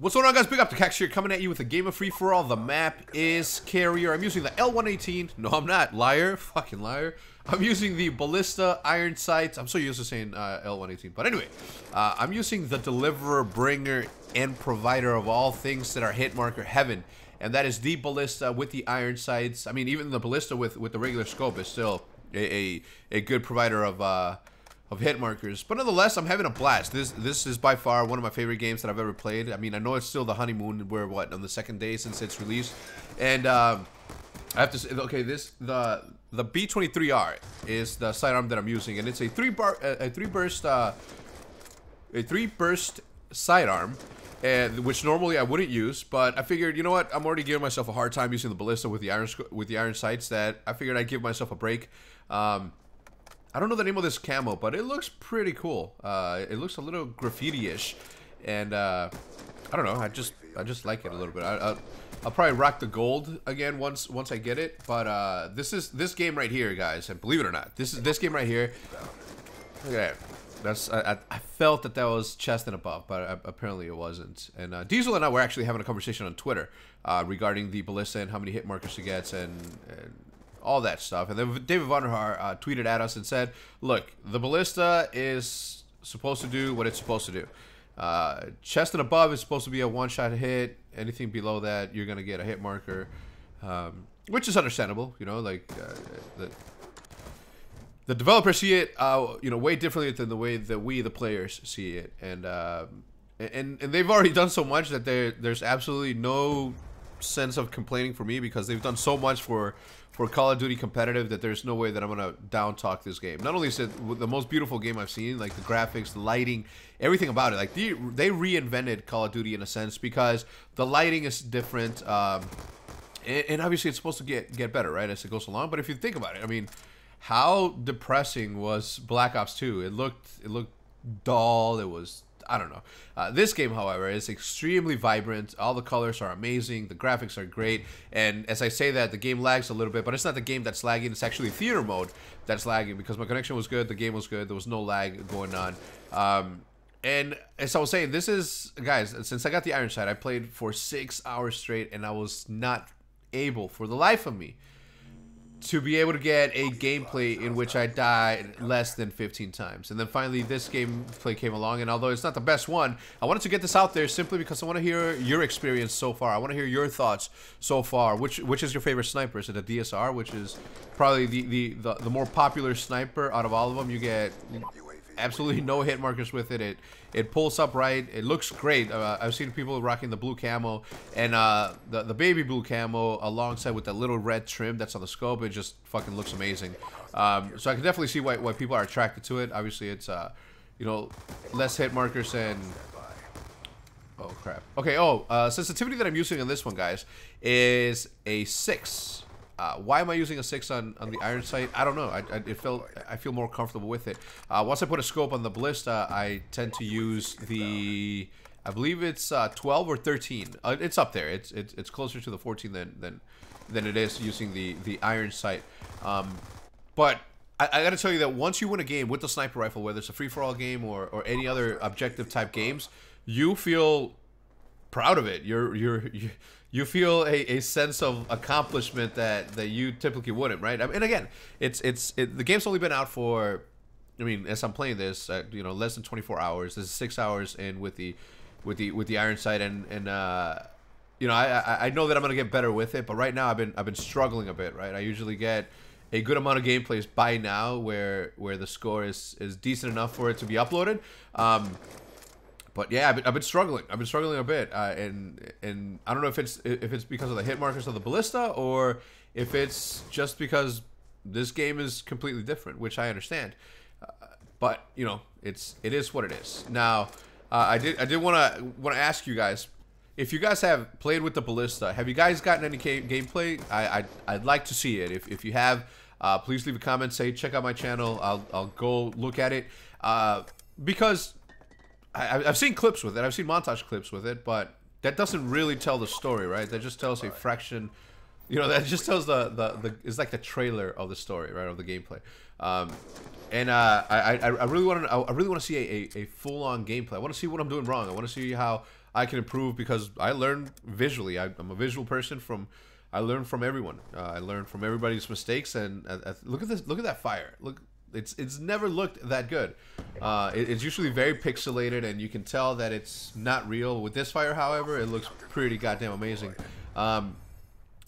What's going on, guys? Big up to Cax here, coming at you with a game of free-for-all. The map is Carrier. I'm using the L118. No, I'm not. Liar. Fucking liar. I'm using the Ballista iron sights. I'm so used to saying L118. But anyway, I'm using the deliverer, bringer, and provider of all things that are hit marker heaven. And that is the Ballista with the iron sights. I mean, even the Ballista with the regular scope is still a good provider of hit markers, but nonetheless, I'm having a blast. This is by far one of my favorite games that I've ever played. I mean, I know it's still the honeymoon. We're what, on the second day since its release, and I have to say, okay, the B23R is the sidearm that I'm using, and it's a three burst sidearm, and which normally I wouldn't use, but I figured, you know what, I'm already giving myself a hard time using the Ballista with the iron sights, that I figured I'd give myself a break. I don't know the name of this camo, but it looks pretty cool. It looks a little graffiti-ish, and I don't know. I just like it a little bit. I'll probably rock the gold again once I get it. But this game right here, guys, and believe it or not, this game right here. Look at that. I felt that was chest and above, but apparently it wasn't. And Diesel and I were actually having a conversation on Twitter regarding the Ballista and how many hit markers it gets and all that stuff. And then David Vonderhaar tweeted at us and said, look, the Ballista is supposed to do what it's supposed to do. Chest and above is supposed to be a one-shot hit. Anything below that, you're going to get a hit marker, which is understandable. You know, like the developers see it, you know, way differently than the way that we, the players, see it. And they've already done so much that there's absolutely no sense of complaining for me, because they've done so much for Call of Duty competitive that there's no way that I'm gonna down talk this game. Not only is it the most beautiful game I've seen, like the graphics, the lighting, everything about it. Like they reinvented Call of Duty in a sense, because the lighting is different, and obviously it's supposed to get better, right, as it goes along. But if you think about it, I mean, how depressing was Black Ops 2? It looked dull. It was, I don't know. This game, however, is extremely vibrant. All the colors are amazing. The graphics are great. And as I say that, the game lags a little bit, but it's not the game that's lagging. It's actually theater mode that's lagging, because my connection was good. The game was good. There was no lag going on. And as I was saying, this is, guys, since I got the iron sight, I played for 6 hours straight, and I was not able, for the life of me, to be able to get a gameplay in which I died less than 15 times. And then finally this gameplay came along, and although it's not the best one, I wanted to get this out there simply because I want to hear your experience so far. I want to hear your thoughts so far. Which is your favorite sniper? Is it a DSR, which is probably the more popular sniper out of all of them? You get absolutely no hit markers with it. It pulls up right. It looks great. I've seen people rocking the blue camo and the baby blue camo alongside with that little red trim that's on the scope. It just fucking looks amazing. So I can definitely see why people are attracted to it. Obviously, it's you know, less hit markers and oh crap. Okay. Sensitivity that I'm using on this one, guys, is a 6. Why am I using a 6 on the iron sight? I don't know. I feel more comfortable with it. Once I put a scope on the Ballista, I tend to use the, I believe it's 12 or 13. It's up there. It's closer to the 14 than it is using the iron sight. But I gotta tell you that once you win a game with the sniper rifle, whether it's a free-for-all game or any other objective type games, you feel proud of it. You feel a sense of accomplishment that you typically wouldn't, right? I mean, and again, the game's only been out for, I mean, as I'm playing this, you know, less than 24 hours. This is 6 hours in with the iron sight, and you know, I know that I'm gonna get better with it, but right now I've been struggling a bit, right? I usually get a good amount of gameplays by now where the score is decent enough for it to be uploaded. But yeah, I've been struggling. I've been struggling a bit, and I don't know if it's because of the hit markers of the Ballista, or if it's just because this game is completely different, which I understand. But you know, it is what it is. Now, I did want to ask you guys, if you guys have played with the Ballista, have you guys gotten any gameplay? I'd like to see it. If you have, please leave a comment. Say check out my channel. I'll go look at it, because I've seen clips with it. I've seen montage clips with it, but that doesn't really tell the story, right? That just tells a fraction. You know, that just tells it's like the trailer of the story, right, of the gameplay. And I really want to see a full-on gameplay. I want to see what I'm doing wrong. I want to see how I can improve because I learn visually. I'm a visual person. I learn from everyone. I learn from everybody's mistakes. And look at this. Look at that fire. Look, it's never looked that good. It's usually very pixelated, and you can tell that it's not real. With this fire, however, it looks pretty goddamn amazing. I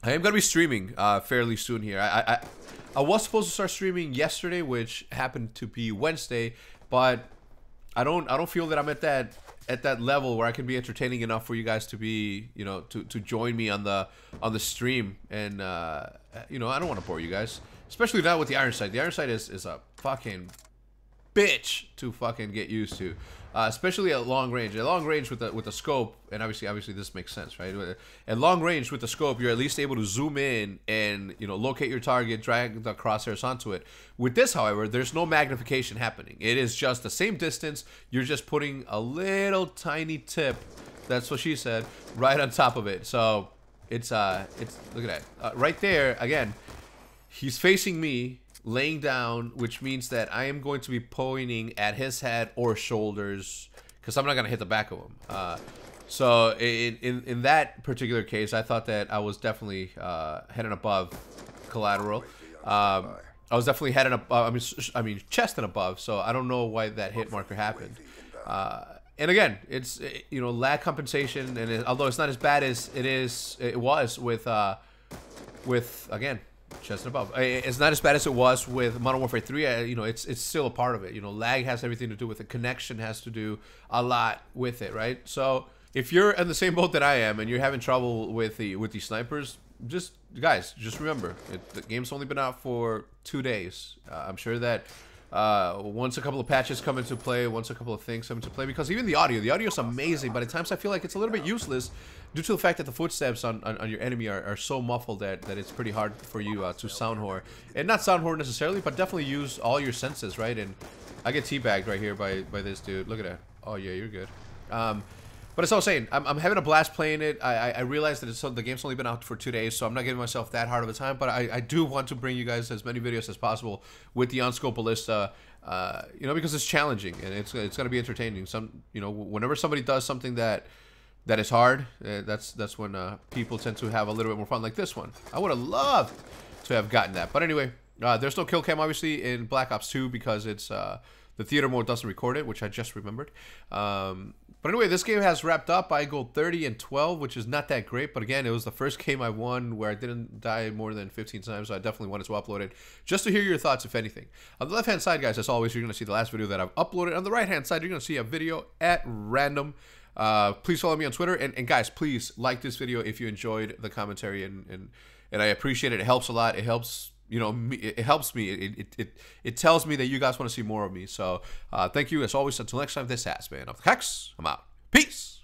am gonna be streaming fairly soon here. I was supposed to start streaming yesterday, which happened to be Wednesday, but I don't feel that I'm at that level where I can be entertaining enough for you guys to be, you know, to join me on the stream. And you know, I don't want to bore you guys, especially not with the iron sight. The iron sight is a fucking bitch to fucking get used to, especially at long range. At long range with the scope, and obviously this makes sense, right? At long range with the scope, you're at least able to zoom in and, you know, locate your target, drag the crosshairs onto it. With this, however, there's no magnification happening. It is just the same distance. You're just putting a little tiny tip, that's what she said, right on top of it. So it's look at that right there. Again, he's facing me, laying down, which means that I am going to be pointing at his head or shoulders, because I'm not going to hit the back of him. So in that particular case, I thought that I was definitely heading above collateral. I was definitely heading above, I mean chest and above, so I don't know why that hit marker happened. And again, it's, you know, lag compensation, and although it's not as bad as it was with again, chest and above. It's not as bad as it was with Modern Warfare 3. You know, it's still a part of it. You know, lag has everything to do with it. Connection has to do a lot with it, right? So if you're in the same boat that I am and you're having trouble with these snipers, guys, just remember, the game's only been out for 2 days. I'm sure that once a couple of patches come into play, once a couple of things come into play, because even the audio is amazing, but at times I feel like it's a little bit useless due to the fact that the footsteps on your enemy are so muffled that it's pretty hard for you to sound whore. And not sound whore necessarily, but definitely use all your senses, right? And I get teabagged right here by this dude. Look at that. Oh yeah, you're good. But as I was saying, I'm having a blast playing it. I realize that the game's only been out for 2 days, so I'm not giving myself that hard of a time. But I do want to bring you guys as many videos as possible with the on-scope Ballista, you know, because it's challenging and it's going to be entertaining. You know, whenever somebody does something that is hard, that's when people tend to have a little bit more fun. Like this one, I would have loved to have gotten that. But anyway, there's no kill cam obviously in Black Ops 2 because it's the theater mode doesn't record it, which I just remembered. But anyway, this game has wrapped up. I go 30-12, which is not that great. But again, it was the first game I won where I didn't die more than 15 times. So I definitely wanted to upload it just to hear your thoughts, if anything. On the left-hand side, guys, as always, you're going to see the last video that I've uploaded. On the right-hand side, you're going to see a video at random. Please follow me on Twitter. And guys, please like this video if you enjoyed the commentary. And I appreciate it. It helps a lot. It helps... You know, it helps me. It tells me that you guys want to see more of me. So, thank you as always. Until next time, this has been Off the Hex. I'm out. Peace.